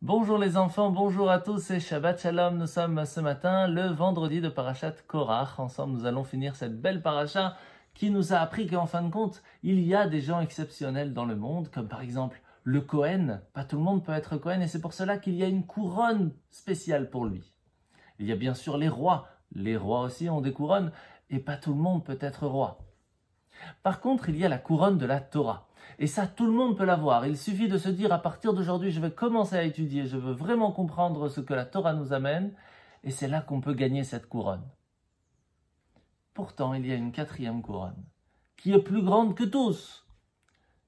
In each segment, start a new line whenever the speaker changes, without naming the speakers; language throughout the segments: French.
Bonjour les enfants, bonjour à tous et Shabbat Shalom. Nous sommes ce matin le vendredi de Parashat Korach. Ensemble, nous allons finir cette belle paracha qui nous a appris qu'en fin de compte, il y a des gens exceptionnels dans le monde, comme par exemple le Kohen. Pas tout le monde peut être Kohen et c'est pour cela qu'il y a une couronne spéciale pour lui. Il y a bien sûr les rois. Les rois aussi ont des couronnes et pas tout le monde peut être roi. Par contre, il y a la couronne de la Torah. Et ça, tout le monde peut l'avoir. Il suffit de se dire, à partir d'aujourd'hui, je vais commencer à étudier, je veux vraiment comprendre ce que la Torah nous amène, et c'est là qu'on peut gagner cette couronne. Pourtant, il y a une quatrième couronne, qui est plus grande que tous,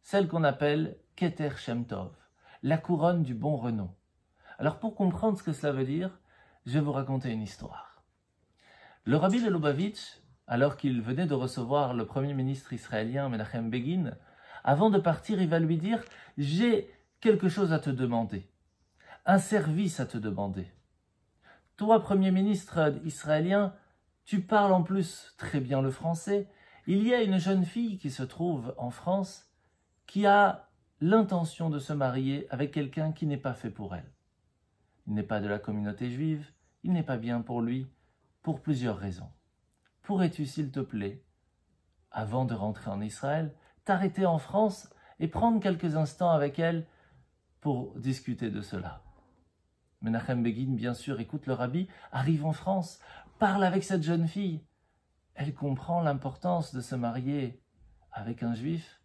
celle qu'on appelle Keter Shem Tov, la couronne du bon renom. Alors, pour comprendre ce que cela veut dire, je vais vous raconter une histoire. Le rabbi de Lubavitch, alors qu'il venait de recevoir le premier ministre israélien Menachem Begin, avant de partir, il va lui dire « J'ai quelque chose à te demander, un service à te demander. Toi, premier ministre israélien, tu parles en plus très bien le français. Il y a une jeune fille qui se trouve en France qui a l'intention de se marier avec quelqu'un qui n'est pas fait pour elle. Il n'est pas de la communauté juive, il n'est pas bien pour lui, pour plusieurs raisons. Pourrais-tu, s'il te plaît, avant de rentrer en Israël, t'arrêter en France et prendre quelques instants avec elle pour discuter de cela. » Menachem Begin, bien sûr, écoute le rabbi, arrive en France, parle avec cette jeune fille. Elle comprend l'importance de se marier avec un juif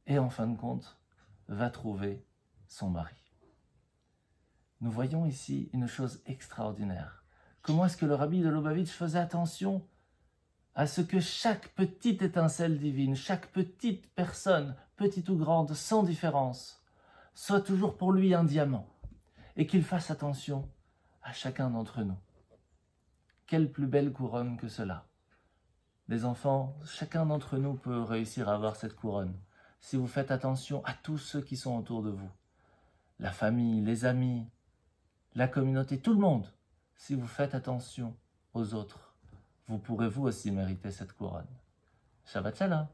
et en fin de compte, va trouver son mari. Nous voyons ici une chose extraordinaire. Comment est-ce que le rabbi de Lubavitch faisait attention à ce que chaque petite étincelle divine, chaque petite personne, petite ou grande, sans différence, soit toujours pour lui un diamant, et qu'il fasse attention à chacun d'entre nous. Quelle plus belle couronne que cela. Les enfants, chacun d'entre nous peut réussir à avoir cette couronne, si vous faites attention à tous ceux qui sont autour de vous. La famille, les amis, la communauté, tout le monde. Si vous faites attention aux autres, vous pourrez vous aussi mériter cette couronne. Shabbat Shalom.